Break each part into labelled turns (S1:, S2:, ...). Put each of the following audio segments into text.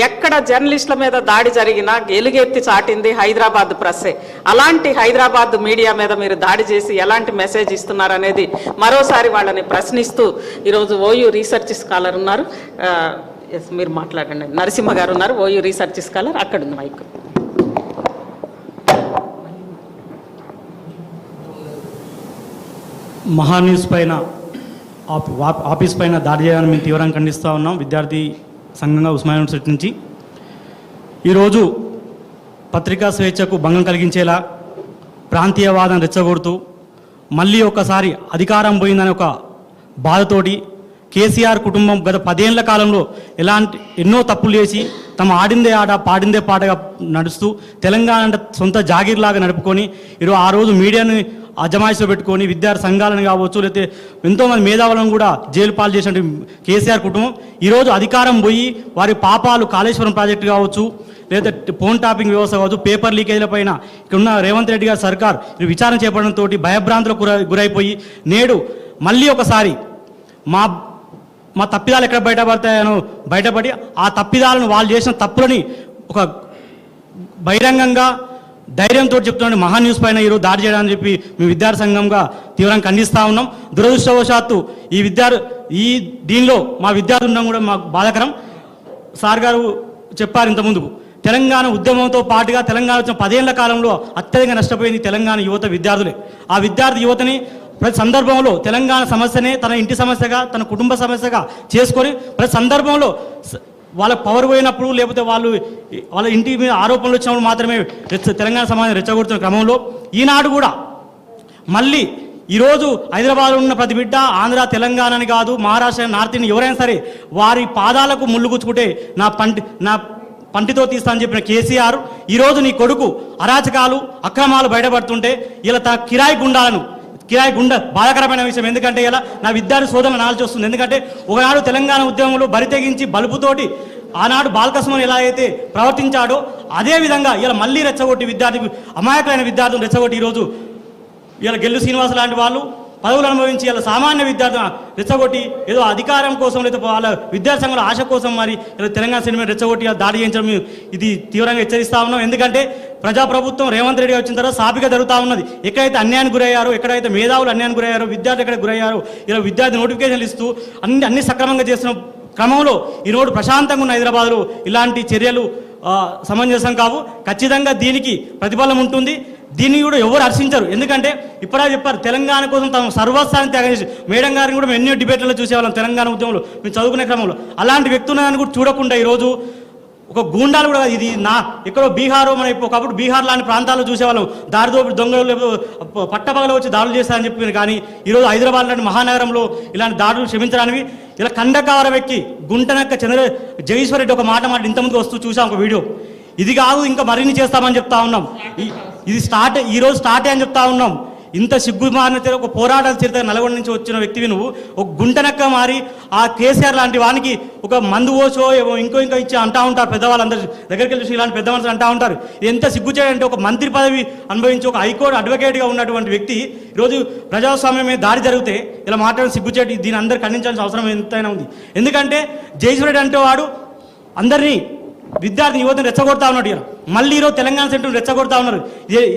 S1: ఎక్కడ జర్నలిస్టుల మీద దాడి జరిగినా ఎలుగెత్తి చాటింది హైదరాబాద్ ప్రెస్సే. అలాంటి హైదరాబాద్ మీడియా మీద మీరు దాడి చేసి ఎలాంటి మెసేజ్ ఇస్తున్నారనేది మరోసారి వాళ్ళని ప్రశ్నిస్తూ ఈరోజు ఓయూ రీసెర్చ్ స్కాలర్ ఉన్నారు, మీరు మాట్లాడండి. నరసింహ గారు ఉన్నారు, ఓయూ రీసెర్చ్ స్కాలర్, అక్కడ ఉంది మైక్.
S2: మహాన్యూస్ పైన ఆఫీస్ పైన దాడి చేయాలని మేము తీవ్రంగా ఖండిస్తూ ఉన్నాం. విద్యార్థి సంఘంగా ఉస్మానియా యూనివర్సిటీ నుంచి ఈరోజు పత్రికా స్వేచ్ఛకు భంగం కలిగించేలా ప్రాంతీయవాదం రెచ్చగొడుతూ మళ్ళీ ఒకసారి అధికారం పోయిందనే ఒక బాధతోటి కేసీఆర్ కుటుంబం గత 10 ఏళ్ల కాలంలో ఎన్నో తప్పులు చేసి తమ ఆడిందే ఆట పాడిందే పాటగా నడుస్తూ తెలంగాణ అంటే సొంత జాగీర్లాగా నడుపుకొని ఆ రోజు మీడియాని అజమాయిషిలో పెట్టుకొని విద్యార్థి సంఘాలను కావచ్చు, లేకపోతే ఎంతోమంది మేధావులను కూడా జైలు పాలు చేసిన కేసీఆర్ కుటుంబం ఈరోజు అధికారం పోయి వారి పాపాలు కాళేశ్వరం ప్రాజెక్టు కావచ్చు, లేదా ఫోన్ టాపింగ్ వ్యవస్థ కావచ్చు, పేపర్ లీకేజీల పైన ఇక్కడ ఉన్న రేవంత్ రెడ్డి గారి సర్కార్ విచారణ చేపడంతో భయభ్రాంతులకు గురైపోయి నేడు మళ్ళీ ఒకసారి మా తప్పిదాలు ఎక్కడ బయటపడతాయనో బయటపడి ఆ తప్పిదాలను వాళ్ళు చేసిన తప్పులని ఒక బహిరంగంగా ధైర్యంతో చెప్తున్నాడు మహాన్యూస్ పైన ఈరోజు దాడి చేయడానికి చెప్పి మేము విద్యార్థి సంఘంగా తీవ్రంగా ఖండిస్తూ ఉన్నాం. దురదృష్టవశాత్తు దీనిలో మా విద్యార్థులు ఉండడం కూడా మాకు బాధాకరం. సార్ గారు చెప్పారు ఇంతకుముందుకు, తెలంగాణ ఉద్యమంతో పాటుగా తెలంగాణ వచ్చిన 10 ఏళ్ల కాలంలో అత్యధికంగా నష్టపోయింది తెలంగాణ యువత విద్యార్థులే. ఆ విద్యార్థి యువతని ప్రతి సందర్భంలో తెలంగాణ సమస్యనే తన ఇంటి సమస్యగా, తన కుటుంబ సమస్యగా చేసుకొని ప్రతి సందర్భంలో వాళ్ళ పవర్ పోయినప్పుడు, లేకపోతే వాళ్ళ ఇంటి మీద ఆరోపణలు వచ్చినప్పుడు మాత్రమే తెలంగాణ సమాజం రెచ్చగొడుతున్న క్రమంలో ఈనాడు కూడా మళ్ళీ ఈరోజు హైదరాబాద్లో ఉన్న ప్రతి బిడ్డ ఆంధ్ర తెలంగాణని కాదు, మహారాష్ట్ర నార్త్ ఇండియా ఎవరైనా సరే వారి పాదాలకు ముళ్ళు గుచ్చుకుంటే నా పంటితో తీస్తా అని చెప్పిన కేసీఆర్ ఈరోజు నీ కొడుకు అరాచకాలు అక్రమాలు బయటపడుతుంటే ఇలా తన కిరాయి గుండ బాధాకరమైన విషయం. ఎందుకంటే ఇలా నా విద్యార్థి సోదరులను అనాల్సి వస్తుంది. ఎందుకంటే ఒకనాడు తెలంగాణ ఉద్యమంలో బరితెగించి బలుపుతోటి ఆనాడు బాలకృష్ణ ఎలా అయితే ప్రవర్తించాడో అదేవిధంగా ఇలా మళ్ళీ రెచ్చగొట్టి అమాయకులైన విద్యార్థులను రెచ్చగొట్టి ఈరోజు ఇలా గెల్లు శ్రీనివాస లాంటి వాళ్ళు పదవులు అనుభవించి ఇలా సామాన్య విద్యార్థులను రెచ్చగొట్టి ఏదో అధికారం కోసం లేదా వాళ్ళ విద్యార్థి సంఘాల ఆశ కోసం మరి ఇలా తెలంగాణ సినిమా రెచ్చగొట్టి దాడి చేయించడం ఇది తీవ్రంగా హెచ్చరిస్తూ ఉన్నాం. ఎందుకంటే ప్రజాప్రభుత్వం రేవంత్ రెడ్డి వచ్చిన తర్వాత సాపిక జరుగుతూ ఉన్నది. ఎక్కడైతే అన్యాయానికి గురయ్యారో, ఎక్కడైతే మేధావులు అన్యాయానికి గురయ్యారో, విద్యార్థులు ఎక్కడ గురయ్యారో ఇలా విద్యార్థి నోటిఫికేషన్లు ఇస్తూ అన్ని సక్రమంగా చేస్తున్న క్రమంలో ఈరోజు ప్రశాంతంగా ఉన్న హైదరాబాద్లో ఇలాంటి చర్యలు సమంజసం కావు. ఖచ్చితంగా దీనికి ప్రతిఫలం ఉంటుంది. దీన్ని కూడా ఎవరు హర్షించరు. ఎందుకంటే ఇప్పుడే చెప్పారు తెలంగాణ కోసం తమ సర్వస్వాన్ని త్యాగం చేసి మేడం గారిని కూడా ఎన్నో డిబేట్లలో చూసేవాళ్ళం తెలంగాణ ఉద్యమంలో మేము చదువుకునే క్రమంలో. అలాంటి వ్యక్తులను కూడా చూడకుండా ఈరోజు ఒక గూండాలు కూడా ఇది ఎక్కడో బీహార్ మనం ఒకప్పుడు బీహార్ లాంటి ప్రాంతాల్లో చూసేవాళ్ళం దారిదోపిడి దొంగలు పట్టపగలు వచ్చి దాడులు చేస్తారని చెప్పి. కానీ ఈరోజు హైదరాబాద్ లాంటి మహానగరంలో ఇలాంటి దాడులు క్షమించడానికి ఇలా కండకావరం ఎక్కి గుంటనక్క జగదీశ్వర్ రెడ్డి ఒక మాట ఇంతకుముందు వస్తూ చూసాం ఒక వీడియో. ఇది కాదు ఇంకా మరిన్ని చేస్తామని చెప్తా ఉన్నాం. ఇది ఈరోజు స్టార్టే అని చెప్తా ఉన్నాం. ఇంత సిగ్గుమారిన ఒక పోరాట చరిత్ర నల్గొండ నుంచి వచ్చిన వ్యక్తివి నువ్వు ఒక గుంటనక్క మారి ఆ కేసీఆర్ లాంటి వానికి ఒక మందు ఓచో ఇంకో ఇచ్చి అంటా ఉంటారు పెద్దవాళ్ళందరూ దగ్గరికి వెళ్ళి ఇలాంటి పెద్ద మనుషులు అంటా ఉంటారు. ఎంత సిగ్గు చేయాలంటే ఒక మంత్రి పదవి అనుభవించి ఒక హైకోర్టు అడ్వకేట్గా ఉన్నటువంటి వ్యక్తి ఈరోజు ప్రజాస్వామ్యం మీద దాడి జరిగితే ఇలా మాట్లాడడం సిగ్గుచేటి. దీని అందరూ ఖండించాల్సిన అవసరం ఎంతైనా ఉంది. ఎందుకంటే జయశ్వరెడ్డి అంటే వాడు అందరినీ విద్యార్థి యువతను రెచ్చగొడతా ఉన్నాడు. మళ్ళీ ఈరోజు తెలంగాణ సెంటర్ను రెచ్చగొడతా ఉన్నారు.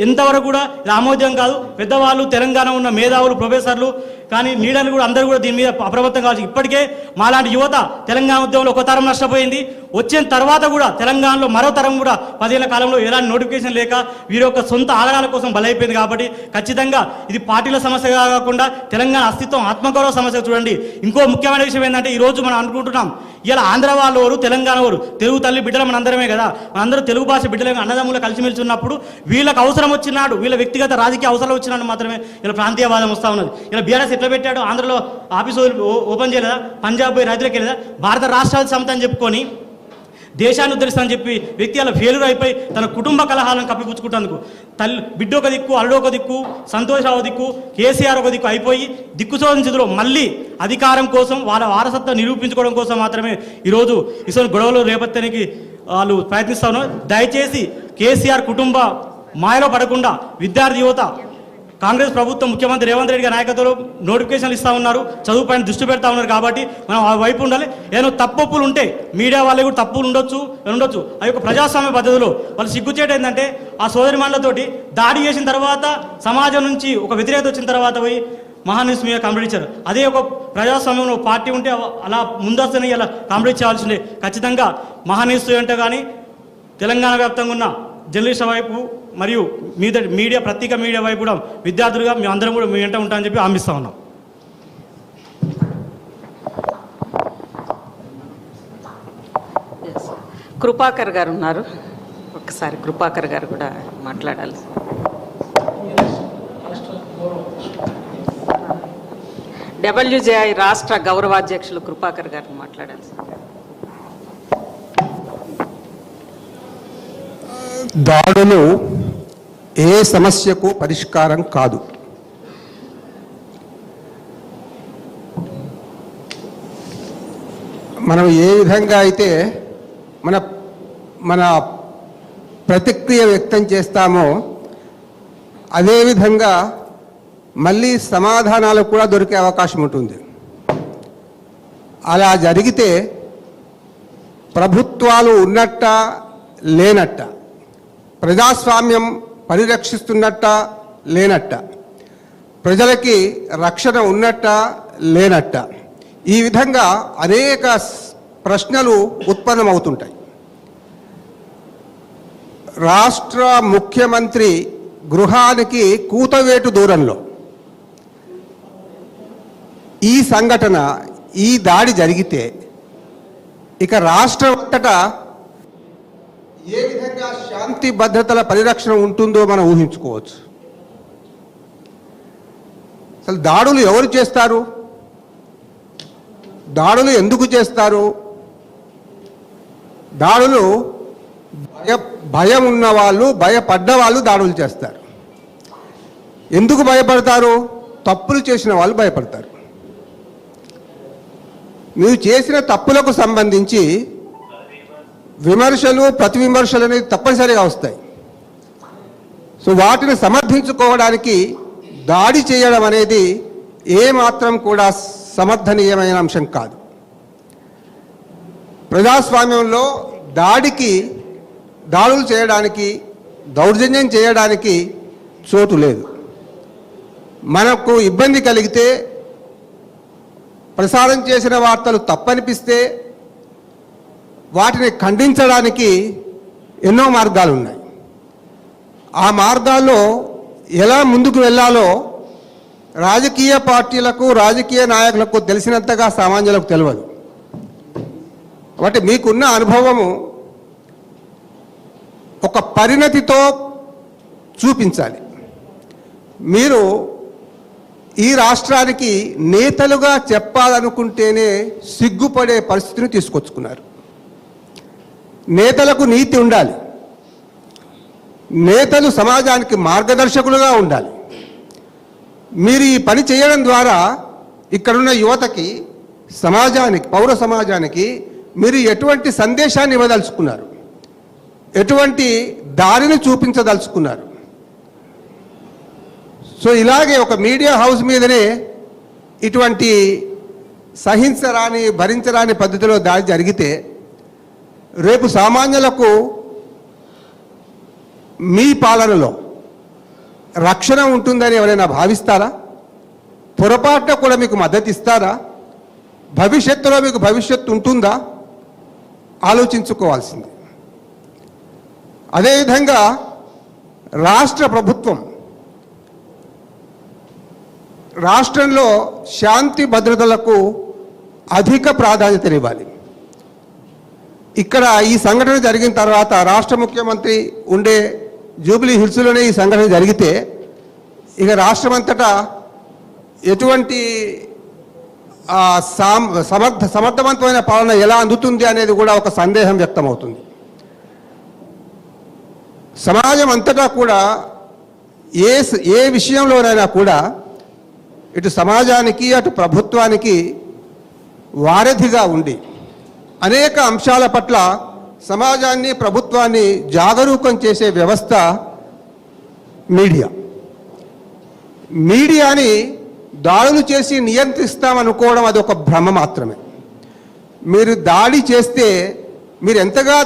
S2: ఎంతవరకు కూడా ఆమోదం కాదు. పెద్దవాళ్ళు తెలంగాణ ఉన్న మేధావులు ప్రొఫెసర్లు కానీ లీడర్లు కూడా అందరూ కూడా దీని మీద అప్రమత్తం కావచ్చు. ఇప్పటికే మాలాంటి యువత తెలంగాణ ఉద్యమంలో ఒక తరం నష్టపోయింది. వచ్చిన తర్వాత కూడా తెలంగాణలో మరో తరం కూడా 10 ఏళ్ల కాలంలో ఎలాంటి నోటిఫికేషన్ లేక వీరి యొక్క సొంత ఆలయాల కోసం బలైపోయింది. కాబట్టి ఖచ్చితంగా ఇది పార్టీల సమస్య కాకుండా తెలంగాణ అస్తిత్వం ఆత్మగౌరవ సమస్య చూడండి. ఇంకో ముఖ్యమైన విషయం ఏంటంటే ఈరోజు మనం అనుకుంటున్నాం ఇలా ఆంధ్ర వాళ్ళు ఎవరు తెలంగాణ వారు తెలుగు తల్లి బిడ్డలు మనందరమే కదా, మనందరూ తెలుగు భాష బిడ్డలే అన్నదమ్ములు కలిసిమెలిసి ఉన్నప్పుడు వీళ్ళకి అవసరం వచ్చినాడు, వీళ్ళ వ్యక్తిగత రాజకీయ అవసరాలు వచ్చినాడు మాత్రమే ఇలా ప్రాంతీయవాదం వస్తూ ఉన్నది. ఇలా బీఆర్ఎస్ ఎట్లా పెట్టాడు, ఆంధ్రలో ఆఫీసు ఓపెన్ చేయలేదా, పంజాబ్ పోయి రైతులకు వెళ్ళేదా, భారత రాష్ట్రాల సమితి అని చెప్పుకొని దేశాన్ని ఉద్ధరిస్తానని చెప్పి వ్యక్తి అలా ఫెయిల్యూర్ అయిపోయి తన కుటుంబ కలహాలను కప్పిపుచ్చుకుంటేందుకు బిడ్డ ఒక దిక్కు, అల్లుడు ఒక దిక్కు, సంతోషరావు ఒక దిక్కు, కేసీఆర్ ఒక దిక్కు అయిపోయి దిక్కుచోని స్థితిలో మళ్ళీ అధికారం కోసం వాళ్ళ వారసత్వం నిరూపించుకోవడం కోసం మాత్రమే ఈరోజు ఇటువంటి గొడవలు రేపత్తనికి వాళ్ళు ప్రయత్నిస్తా ఉన్నారు. దయచేసి కేసీఆర్ కుటుంబ మాయలో పడకుండా విద్యార్థి యువత కాంగ్రెస్ ప్రభుత్వం ముఖ్యమంత్రి రేవంత్ రెడ్డి గారి నాయకత్వంలో నోటిఫికేషన్లు ఇస్తూ ఉన్నారు, చదువు పైన దృష్టి పెడతా ఉన్నారు. కాబట్టి మనం ఆ వైపు ఉండాలి. ఏదైనా తప్పులు ఉంటే మీడియా వాళ్ళకి కూడా తప్పులు ఉండొచ్చు. ఆ యొక్క ప్రజాస్వామ్య పద్ధతిలో వాళ్ళు సిగ్గుచేట ఏంటంటే ఆ సోదరిమణులతోటి దాడి చేసిన తర్వాత సమాజం నుంచి ఒక వ్యతిరేకత వచ్చిన తర్వాత పోయి మహాన్యూస్ మీద కంప్లీట్ ఇచ్చారు. అదే ఒక ప్రజాస్వామ్యంలో పార్టీ ఉంటే అలా ముందస్తుని అలా కంప్లీట్ చేయాల్సిందే. ఖచ్చితంగా మహాన్యూస్ అంటే కానీ తెలంగాణ వ్యాప్తంగా ఉన్న జర్నలిస్టుల వైపు మరియు మీడియా ప్రత్యేక మీడియా వైపు కూడా విద్యార్థులుగా మేము అందరం కూడా మీ వెంట ఉంటామని చెప్పి హామీస్తా ఉన్నాం.
S1: కృపాకర్ గారు ఉన్నారు, ఒక్కసారి కృపాకర్ గారు కూడా మాట్లాడాలి. WJI రాష్ట్ర గౌరవాధ్యక్షులు కృపాకర్ గారు మాట్లాడాలి.
S3: దాడులు ఏ సమస్యకు పరిష్కారం కాదు. మనం ఏ విధంగా అయితే మన ప్రతిక్రియ వ్యక్తం చేస్తామో అదేవిధంగా మళ్ళీ సమాధానాలు కూడా దొరికే అవకాశం ఉంటుంది. అలా జరిగితే ప్రభుత్వాలు ఉన్నట్ట లేనట్ట, ప్రజాస్వామ్యం పరిరక్షిస్తున్నట్ట లేనట్ట, ప్రజలకి రక్షణ ఉన్నట్ట లేనట్ట, ఈ విధంగా అనేక ప్రశ్నలు ఉత్పన్నమవుతుంటాయి. రాష్ట్ర ముఖ్యమంత్రి గృహానికి కూతవేటు దూరంలో ఈ సంఘటన, ఈ దాడి జరిగితే ఇక రాష్ట్రం అంతటా ఏ విధంగా శాంతి భద్రతల పరిరక్షణ ఉంటుందో మనం ఊహించుకోవచ్చు. అసలు దాడులు ఎవరు చేస్తారు? దాడులు ఎందుకు చేస్తారు? దాడులు భయం ఉన్న వాళ్ళు, భయపడ్డ వాళ్ళు దాడులు చేస్తారు. ఎందుకు భయపడతారు? తప్పులు చేసిన వాళ్ళు భయపడతారు. మీరు చేసిన తప్పులకు సంబంధించి విమర్శలు, ప్రతి విమర్శలు అనేది తప్పనిసరిగా వస్తాయి. సో వాటిని సమర్థించుకోవడానికి దాడి చేయడం అనేది ఏమాత్రం కూడా సమర్థనీయమైన అంశం కాదు. ప్రజాస్వామ్యంలో దాడులు చేయడానికి, దౌర్జన్యం చేయడానికి చోటు లేదు. మనకు ఇబ్బంది కలిగితే, ప్రసారం చేసిన వార్తలు తప్పనిపిస్తే వాటిని ఖండించడానికి ఎన్నో మార్గాలు ఉన్నాయి. ఆ మార్గాల్లో ఎలా ముందుకు వెళ్ళాలో రాజకీయ పార్టీలకు, రాజకీయ నాయకులకు తెలిసినంతగా సామాన్యులకు తెలియదు. కాబట్టి మీకున్న అనుభవము ఒక పరిణతితో చూపించాలి. మీరు ఈ రాష్ట్రానికి నేతలుగా చెప్పాలనుకుంటేనే సిగ్గుపడే పరిస్థితిని తీసుకొచ్చుకున్నారు. నేతలకు నీతి ఉండాలి. నేతలు సమాజానికి మార్గదర్శకులుగా ఉండాలి. మీరు ఈ పని చేయడం ద్వారా ఇక్కడున్న యువతకి, సమాజానికి, పౌర సమాజానికి మీరు ఎటువంటి సందేశాన్ని ఇవ్వదలుచుకున్నారు? ఎటువంటి దారిని చూపించదలుచుకున్నారు? సో ఇలాగే ఒక మీడియా హౌస్ మీదనే ఇటువంటి సహించరాని, భరించరాని పద్ధతిలో దాడి జరిగితే రేపు సామాన్యులకు మీ పాలనలో రక్షణ ఉంటుందని ఎవరైనా భావిస్తారా? పొరపాటున కూడా మీకు మద్దతు ఇస్తారా? భవిష్యత్తులో మీకు భవిష్యత్తు ఉంటుందా? ఆలోచించుకోవాల్సింది. అదేవిధంగా రాష్ట్ర ప్రభుత్వం రాష్ట్రంలో శాంతి భద్రతలకు అధిక ప్రాధాన్యతనివ్వాలి. ఇక్కడ ఈ సంఘటన జరిగిన తర్వాత రాష్ట్ర ముఖ్యమంత్రి ఉండే జూబ్లీ హిల్స్లోనే ఈ సంఘటన జరిగితే ఇక రాష్ట్రమంతటా ఎటువంటి సమర్థవంతమైన పాలన ఎలా అందుతుంది అనేది కూడా ఒక సందేహం వ్యక్తమవుతుంది. సమాజం అంతటా కూడా ఏ విషయంలోనైనా కూడా ఇటు సమాజానికి, అటు ప్రభుత్వానికి వారధిగా ఉండి అనేక అంశాల పట్ల సమాజాన్ని, ప్రభుత్వాన్ని జాగరూకం చేసే వ్యవస్థ మీడియా. మీడియాని దాడులు చేసి నియంత్రిస్తామనుకోవడం అది ఒక భ్రమ మాత్రమే. మీరు దాడి చేస్తే మీరు ఎంతగా